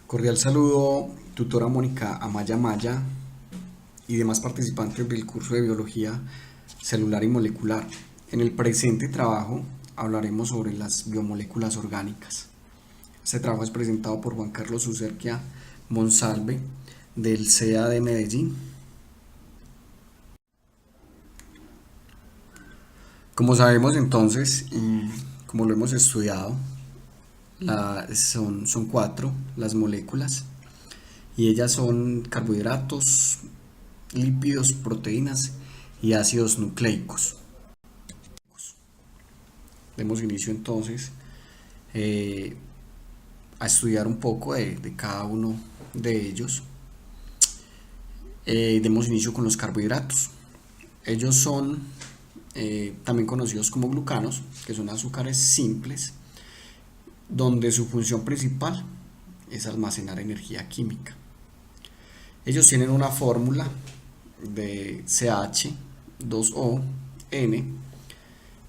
Cordial saludo, tutora Mónica Amaya Maya y demás participantes del curso de Biología Celular y Molecular. En el presente trabajo hablaremos sobre las biomoléculas orgánicas. Este trabajo es presentado por Juan Carlos Userquia Monsalve del CEA de Medellín. Como sabemos entonces, y como lo hemos estudiado, son cuatro las moléculas y ellas son carbohidratos, lípidos, proteínas y ácidos nucleicos. Demos inicio entonces a estudiar un poco de cada uno de ellos. Demos inicio con los carbohidratos. Ellos son también conocidos como glucanos, que son azúcares simples, donde su función principal es almacenar energía química. Ellos tienen una fórmula de CH2ON,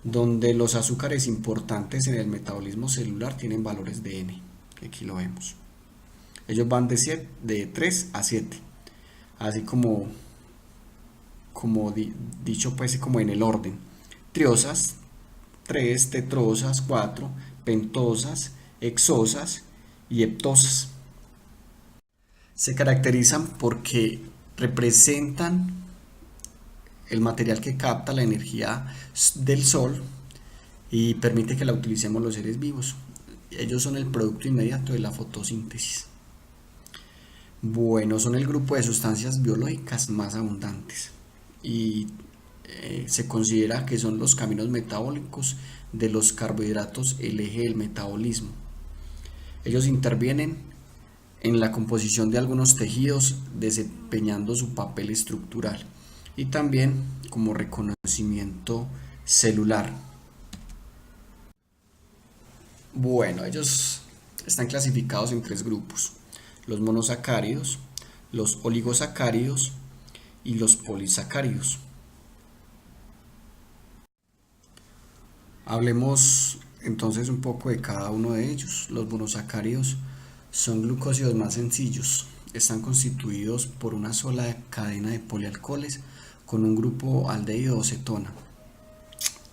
donde los azúcares importantes en el metabolismo celular tienen valores de N, que aquí lo vemos. Ellos van de 3 a 7, así como dicho pues como en el orden: triosas 3, tetrosas 4, pentosas, hexosas y heptosas. Se caracterizan porque representan el material que capta la energía del sol y permite que la utilicemos los seres vivos. Ellos son el producto inmediato de la fotosíntesis. Bueno, son el grupo de sustancias biológicas más abundantes y se considera que son los caminos metabólicos de los carbohidratos, el eje del metabolismo. Ellos intervienen en la composición de algunos tejidos, desempeñando su papel estructural y también como reconocimiento celular. Bueno, ellos están clasificados en tres grupos: los monosacáridos, los oligosacáridos y los polisacáridos. Hablemos entonces un poco de cada uno de ellos. Los monosacáridos son glucósidos más sencillos. Están constituidos por una sola cadena de polialcoholes con un grupo aldehído o cetona.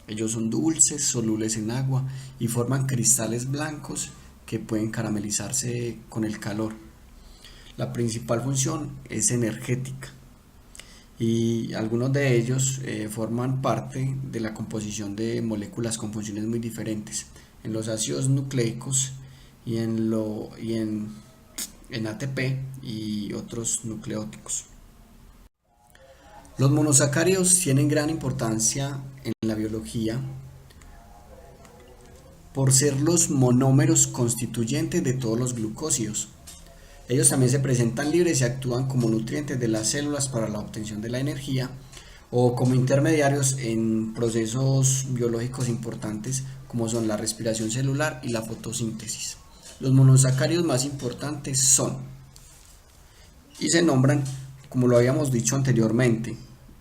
Ellos son dulces, solubles en agua y forman cristales blancos que pueden caramelizarse con el calor. La principal función es energética y algunos de ellos forman parte de la composición de moléculas con funciones muy diferentes en los ácidos nucleicos y en ATP y otros nucleóticos. Los monosacáridos tienen gran importancia en la biología por ser los monómeros constituyentes de todos los glucósidos. Ellos también se presentan libres y actúan como nutrientes de las células para la obtención de la energía o como intermediarios en procesos biológicos importantes como son la respiración celular y la fotosíntesis. Los monosacáridos más importantes son, y se nombran, como lo habíamos dicho anteriormente,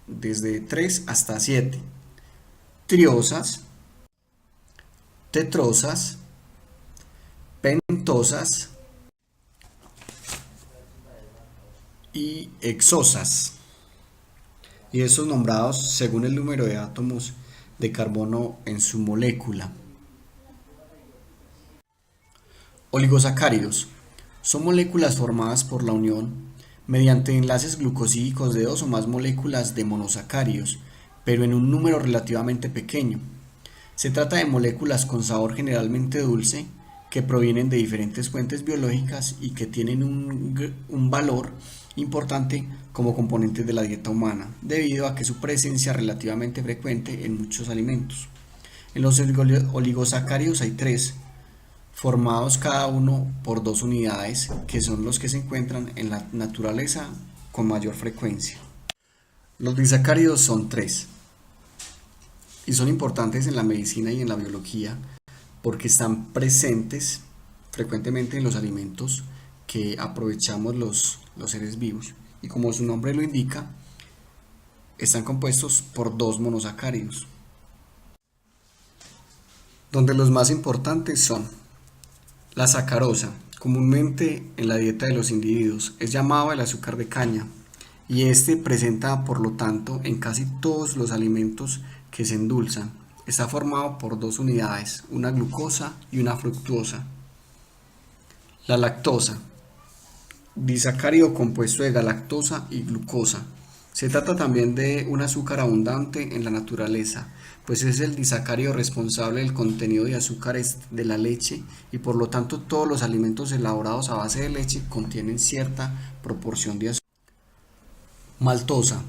desde 3 hasta 7: triosas, tetrosas, pentosas y hexosas, y estos nombrados según el número de átomos de carbono en su molécula. Oligosacáridos son moléculas formadas por la unión mediante enlaces glucosídicos de dos o más moléculas de monosacáridos, pero en un número relativamente pequeño. Se trata de moléculas con sabor generalmente dulce, que provienen de diferentes fuentes biológicas y que tienen un valor importante como componentes de la dieta humana, debido a que su presencia es relativamente frecuente en muchos alimentos. En los oligosacáridos hay tres, formados cada uno por dos unidades, que son los que se encuentran en la naturaleza con mayor frecuencia. Los disacáridos son tres y son importantes en la medicina y en la biología porque están presentes frecuentemente en los alimentos que aprovechamos los seres vivos, y como su nombre lo indica, están compuestos por dos monosacáridos, donde los más importantes son la sacarosa, Comúnmente en la dieta de los individuos es llamado el azúcar de caña y este presenta por lo tanto en casi todos los alimentos que se endulzan. Está formado por dos unidades, una glucosa y una fructuosa. La lactosa, disacárido compuesto de galactosa y glucosa. Se trata también de un azúcar abundante en la naturaleza, pues es el disacárido responsable del contenido de azúcares de la leche y por lo tanto todos los alimentos elaborados a base de leche contienen cierta proporción de azúcar. Maltosa.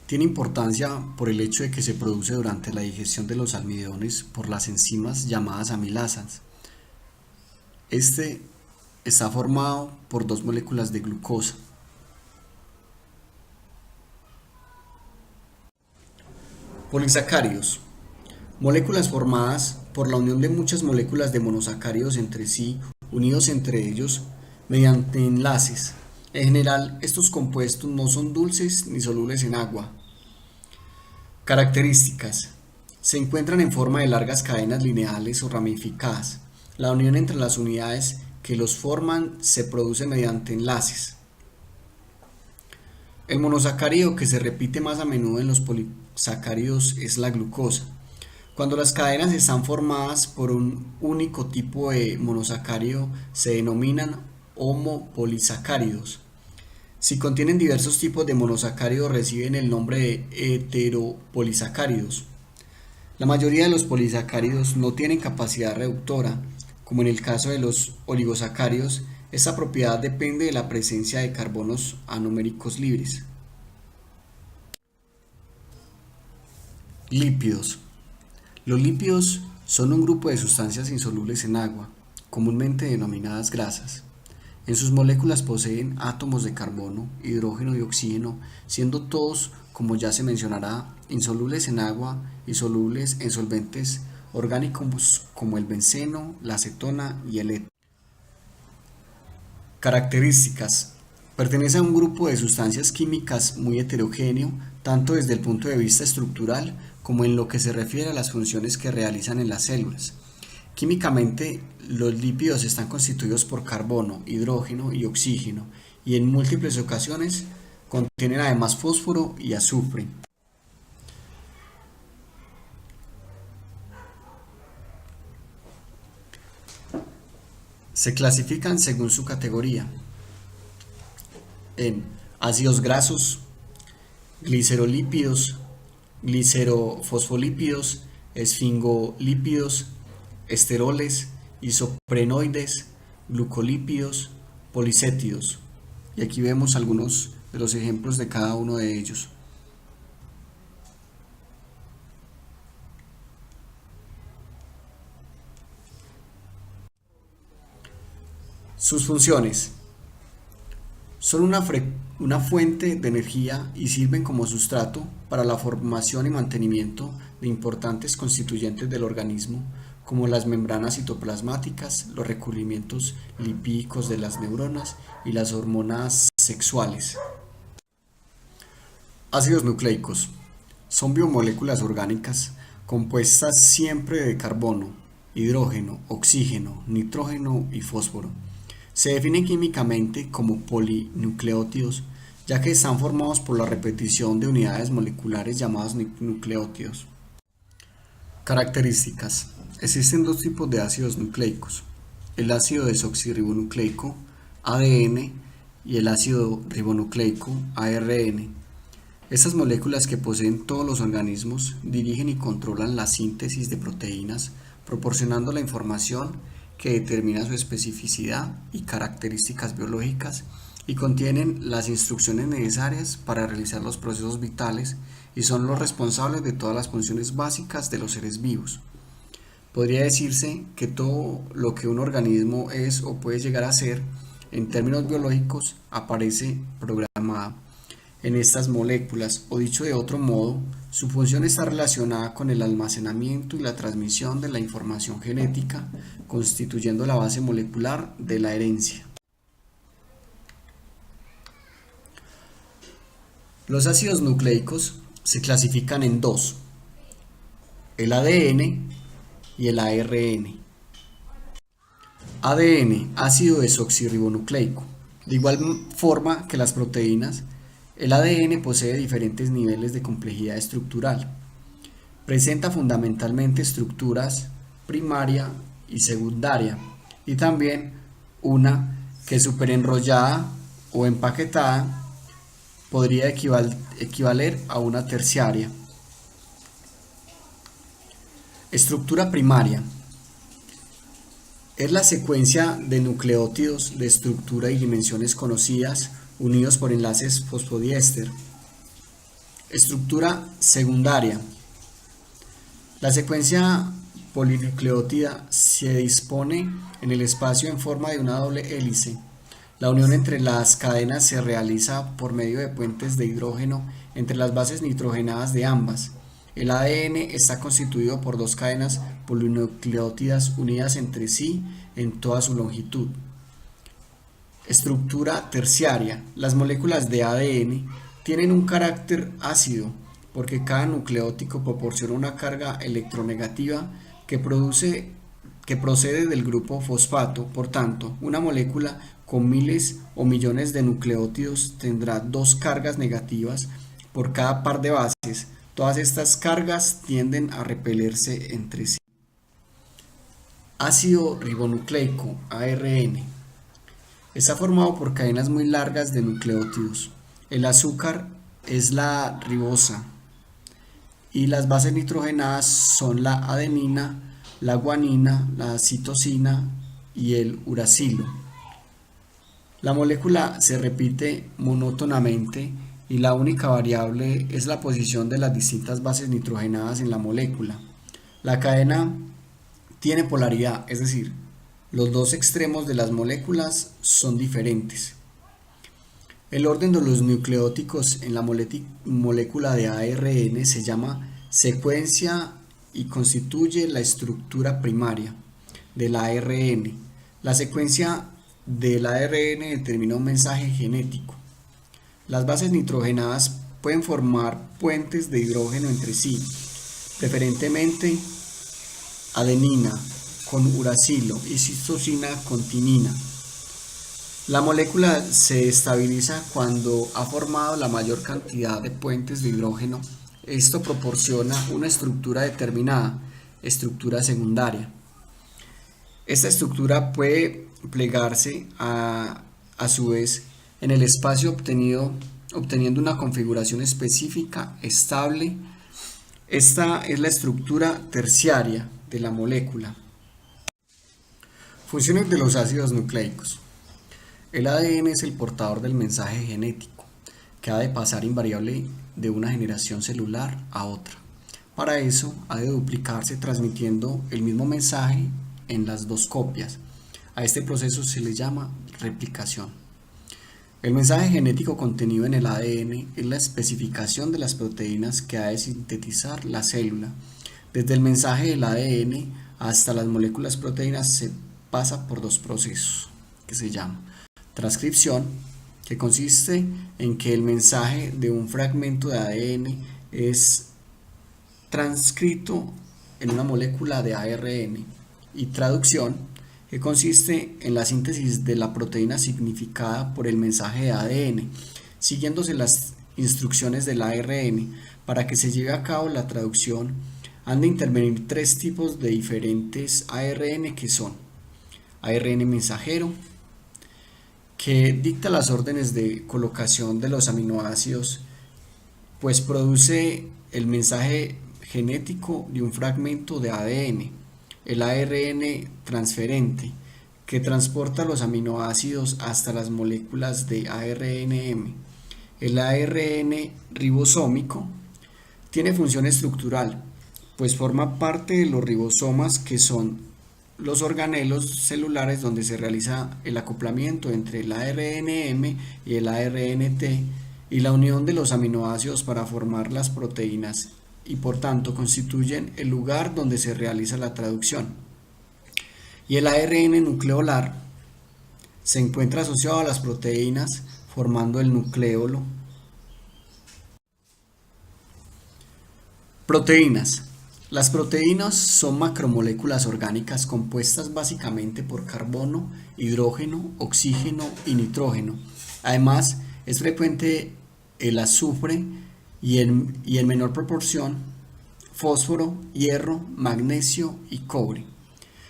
Tiene importancia por el hecho de que se produce durante la digestión de los almidones por las enzimas llamadas amilasas. Este está formado por dos moléculas de glucosa. Polisacáridos. Moléculas formadas por la unión de muchas moléculas de monosacáridos entre sí, unidos entre ellos mediante enlaces. En general, estos compuestos no son dulces ni solubles en agua. Características. Se encuentran en forma de largas cadenas lineales o ramificadas. La unión entre las unidades que los forman se produce mediante enlaces. El monosacárido que se repite más a menudo en los polisacáridos es la glucosa. Cuando las cadenas están formadas por un único tipo de monosacárido se denominan homopolisacáridos. Si contienen diversos tipos de monosacáridos reciben el nombre de heteropolisacáridos. La mayoría de los polisacáridos no tienen capacidad reductora, como en el caso de los oligosacáridos. Esta propiedad depende de la presencia de carbonos anoméricos libres. Lípidos. Los lípidos son un grupo de sustancias insolubles en agua, comúnmente denominadas grasas. En sus moléculas poseen átomos de carbono, hidrógeno y oxígeno, siendo todos, como ya se mencionará, insolubles en agua y solubles en solventes orgánicos como el benceno, la acetona y el éter. Características. Pertenece a un grupo de sustancias químicas muy heterogéneo, tanto desde el punto de vista estructural como en lo que se refiere a las funciones que realizan en las células. Químicamente, los lípidos están constituidos por carbono, hidrógeno y oxígeno, y en múltiples ocasiones contienen además fósforo y azufre. Se clasifican según su categoría en ácidos grasos, glicerolípidos, glicerofosfolípidos, esfingolípidos, esteroles, isoprenoides, glucolípidos, policétidos. Y aquí vemos algunos de los ejemplos de cada uno de ellos. Sus funciones. Son una fuente de energía y sirven como sustrato para la formación y mantenimiento de importantes constituyentes del organismo, como las membranas citoplasmáticas, los recubrimientos lipídicos de las neuronas y las hormonas sexuales. Ácidos nucleicos. Son biomoléculas orgánicas compuestas siempre de carbono, hidrógeno, oxígeno, nitrógeno y fósforo. Se definen químicamente como polinucleótidos, ya que están formados por la repetición de unidades moleculares llamadas nucleótidos. Características. Existen dos tipos de ácidos nucleicos: el ácido desoxirribonucleico, ADN, y el ácido ribonucleico, ARN. Estas moléculas que poseen todos los organismos dirigen y controlan la síntesis de proteínas, proporcionando la información que determina su especificidad y características biológicas, y contienen las instrucciones necesarias para realizar los procesos vitales y son los responsables de todas las funciones básicas de los seres vivos. Podría decirse que todo lo que un organismo es o puede llegar a ser, en términos biológicos, aparece programado en estas moléculas, o dicho de otro modo, su función está relacionada con el almacenamiento y la transmisión de la información genética, constituyendo la base molecular de la herencia. Los ácidos nucleicos se clasifican en dos: el ADN y el ARN. ADN, ácido desoxirribonucleico. De igual forma que las proteínas, el ADN posee diferentes niveles de complejidad estructural. Presenta fundamentalmente estructuras primaria y secundaria, y también una que superenrollada o empaquetada podría equivaler a una terciaria. Estructura primaria. Es la secuencia de nucleótidos de estructura y dimensiones conocidas unidos por enlaces fosfodiéster. Estructura secundaria. La secuencia polinucleótida se dispone en el espacio en forma de una doble hélice. La unión entre las cadenas se realiza por medio de puentes de hidrógeno entre las bases nitrogenadas de ambas. El ADN está constituido por dos cadenas polinucleótidas unidas entre sí en toda su longitud. Estructura terciaria. Las moléculas de ADN tienen un carácter ácido porque cada nucleótido proporciona una carga electronegativa que procede del grupo fosfato. Por tanto, una molécula con miles o millones de nucleótidos tendrá dos cargas negativas por cada par de bases. Todas estas cargas tienden a repelerse entre sí. Ácido ribonucleico, ARN. Está formado por cadenas muy largas de nucleótidos. El azúcar es la ribosa y las bases nitrogenadas son la adenina, la guanina, la citosina y el uracilo. La molécula se repite monótonamente y la única variable es la posición de las distintas bases nitrogenadas en la molécula. La cadena tiene polaridad, es decir, los dos extremos de las moléculas son diferentes. El orden de los nucleótidos en la molécula de ARN se llama secuencia y constituye la estructura primaria del ARN. La secuencia del ARN determina un mensaje genético. Las bases nitrogenadas pueden formar puentes de hidrógeno entre sí, preferentemente adenina con uracilo y citosina con timina. La molécula se estabiliza cuando ha formado la mayor cantidad de puentes de hidrógeno. Esto proporciona una estructura determinada, estructura secundaria. Esta estructura puede plegarse a su vez en el espacio obteniendo una configuración específica estable. Esta es la estructura terciaria de la molécula. Funciones de los ácidos nucleicos. El ADN es el portador del mensaje genético que ha de pasar invariable de una generación celular a otra. Para eso ha de duplicarse transmitiendo el mismo mensaje en las dos copias. A este proceso se le llama replicación. El mensaje genético contenido en el ADN es la especificación de las proteínas que ha de sintetizar la célula. Desde el mensaje del ADN hasta las moléculas proteínas se pasa por dos procesos que se llaman transcripción, que consiste en que el mensaje de un fragmento de ADN es transcrito en una molécula de ARN, y traducción, que consiste en la síntesis de la proteína significada por el mensaje de ADN, siguiéndose las instrucciones del ARN. Para que se lleve a cabo la traducción, han de intervenir tres tipos de diferentes ARN que son ARN mensajero, que dicta las órdenes de colocación de los aminoácidos, pues produce el mensaje genético de un fragmento de ADN. El ARN transferente, que transporta los aminoácidos hasta las moléculas de ARNM. El ARN ribosómico tiene función estructural, pues forma parte de los ribosomas, que son los organelos celulares donde se realiza el acoplamiento entre el ARNM y el ARNT y la unión de los aminoácidos para formar las proteínas, y por tanto constituyen el lugar donde se realiza la traducción. Y el ARN nucleolar se encuentra asociado a las proteínas formando el nucleolo. Proteínas. Las proteínas son macromoléculas orgánicas compuestas básicamente por carbono, hidrógeno, oxígeno y nitrógeno. Además, es frecuente el azufre y en menor proporción fósforo, hierro, magnesio y cobre.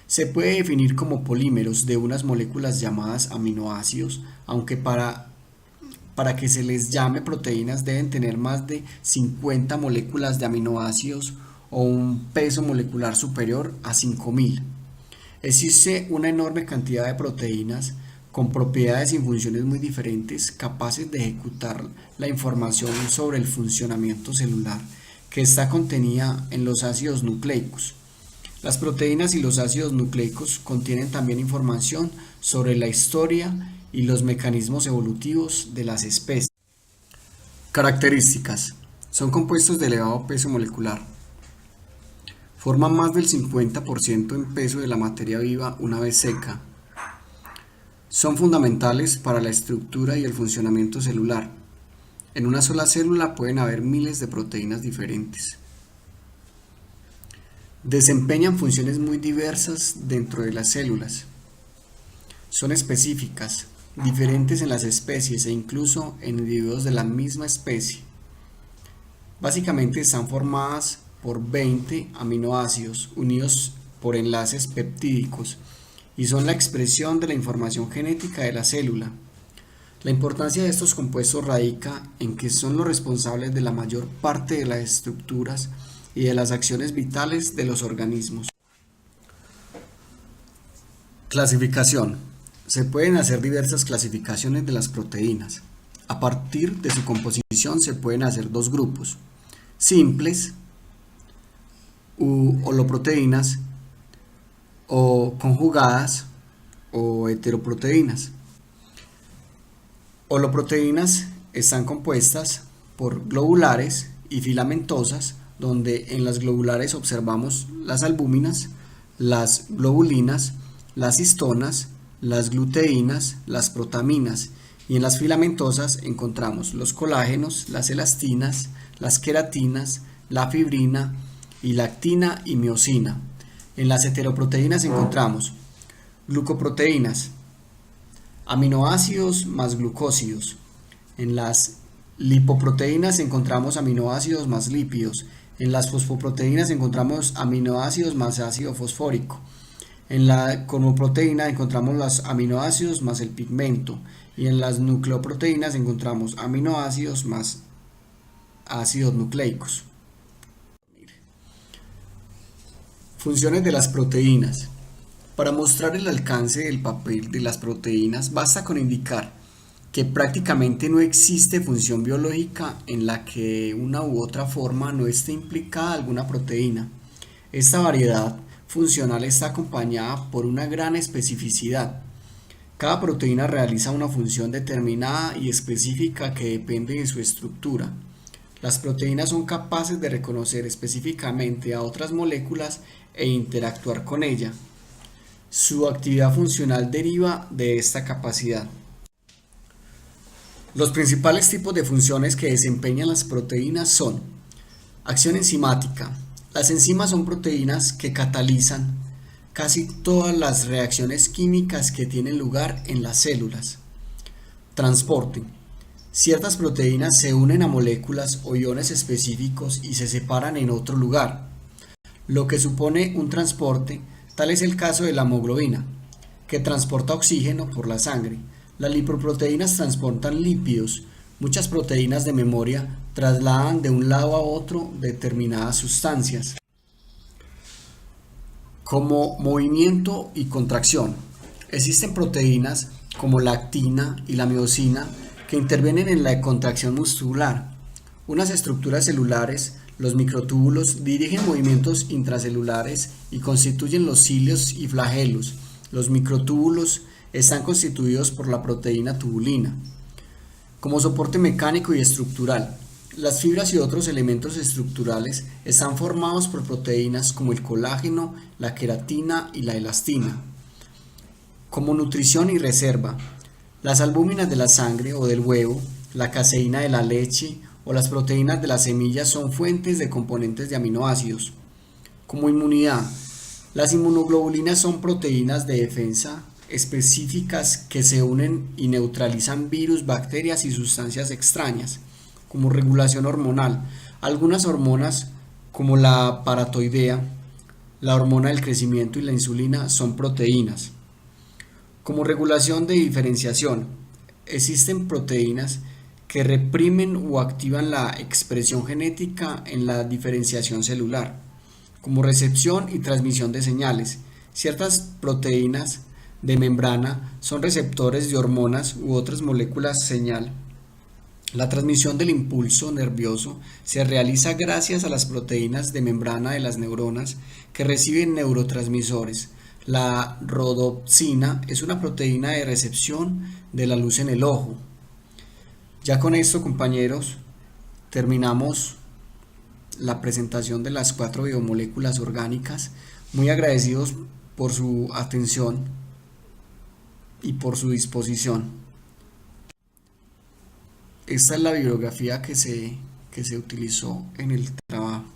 Se puede definir como polímeros de unas moléculas llamadas aminoácidos, aunque para que se les llame proteínas deben tener más de 50 moléculas de aminoácidos o un peso molecular superior a 5000. Existe una enorme cantidad de proteínas con propiedades y funciones muy diferentes capaces de ejecutar la información sobre el funcionamiento celular que está contenida en los ácidos nucleicos. Las proteínas y los ácidos nucleicos contienen también información sobre la historia y los mecanismos evolutivos de las especies. Características. Son compuestos de elevado peso molecular. Forman más del 50% en peso de la materia viva una vez seca. Son fundamentales para la estructura y el funcionamiento celular. En una sola célula pueden haber miles de proteínas diferentes. Desempeñan funciones muy diversas dentro de las células. Son específicas, diferentes en las especies e incluso en individuos de la misma especie. Básicamente están formadas por 20 aminoácidos unidos por enlaces peptídicos y son la expresión de la información genética de la célula. La importancia de estos compuestos radica en que son los responsables de la mayor parte de las estructuras y de las acciones vitales de los organismos. Clasificación. Se pueden hacer diversas clasificaciones de las proteínas. A partir de su composición se pueden hacer dos grupos: simples u holoproteínas, o conjugadas o heteroproteínas. Holoproteínas están compuestas por globulares y filamentosas, donde en las globulares observamos las albúminas, las globulinas, las histonas, las gluteínas, las protaminas, y en las filamentosas encontramos los colágenos, las elastinas, las queratinas, la fibrina y la actina y miosina. En las heteroproteínas encontramos glucoproteínas, aminoácidos más glucósidos. En las lipoproteínas encontramos aminoácidos más lípidos. En las fosfoproteínas encontramos aminoácidos más ácido fosfórico. En la cromoproteína encontramos los aminoácidos más el pigmento. Y en las nucleoproteínas encontramos aminoácidos más ácidos nucleicos. Funciones de las proteínas. Para mostrar el alcance del papel de las proteínas basta con indicar que prácticamente no existe función biológica en la que de una u otra forma no esté implicada alguna proteína. Esta variedad funcional está acompañada por una gran especificidad. Cada proteína realiza una función determinada y específica que depende de su estructura. Las proteínas son capaces de reconocer específicamente a otras moléculas e interactuar con ella. Su actividad funcional deriva de esta capacidad. Los principales tipos de funciones que desempeñan las proteínas son: acción enzimática. Las enzimas son proteínas que catalizan casi todas las reacciones químicas que tienen lugar en las células. Transporte. Ciertas proteínas se unen a moléculas o iones específicos y se separan en otro lugar, lo que supone un transporte. Tal es el caso de la hemoglobina, que transporta oxígeno por la sangre. Las lipoproteínas transportan lípidos. Muchas proteínas de memoria trasladan de un lado a otro determinadas sustancias. Como movimiento y contracción. Existen proteínas como la actina y la miosina que intervienen en la contracción muscular. Unas estructuras celulares, los microtúbulos, dirigen movimientos intracelulares y constituyen los cilios y flagelos. Los microtúbulos están constituidos por la proteína tubulina. Como soporte mecánico y estructural, las fibras y otros elementos estructurales están formados por proteínas como el colágeno, la queratina y la elastina. Como nutrición y reserva, las albúminas de la sangre o del huevo, la caseína de la leche o las proteínas de las semillas son fuentes de componentes de aminoácidos. Como inmunidad, las inmunoglobulinas son proteínas de defensa específicas que se unen y neutralizan virus, bacterias y sustancias extrañas. Como regulación hormonal, algunas hormonas como la paratoidea, la hormona del crecimiento y la insulina son proteínas. Como regulación de diferenciación, existen proteínas que reprimen o activan la expresión genética en la diferenciación celular. Como recepción y transmisión de señales, ciertas proteínas de membrana son receptores de hormonas u otras moléculas señal. La transmisión del impulso nervioso se realiza gracias a las proteínas de membrana de las neuronas que reciben neurotransmisores. La rodopsina es una proteína de recepción de la luz en el ojo. Ya con esto, compañeros, terminamos la presentación de las 4 biomoléculas orgánicas. Muy agradecidos por su atención y por su disposición. Esta es la bibliografía que se utilizó en el trabajo.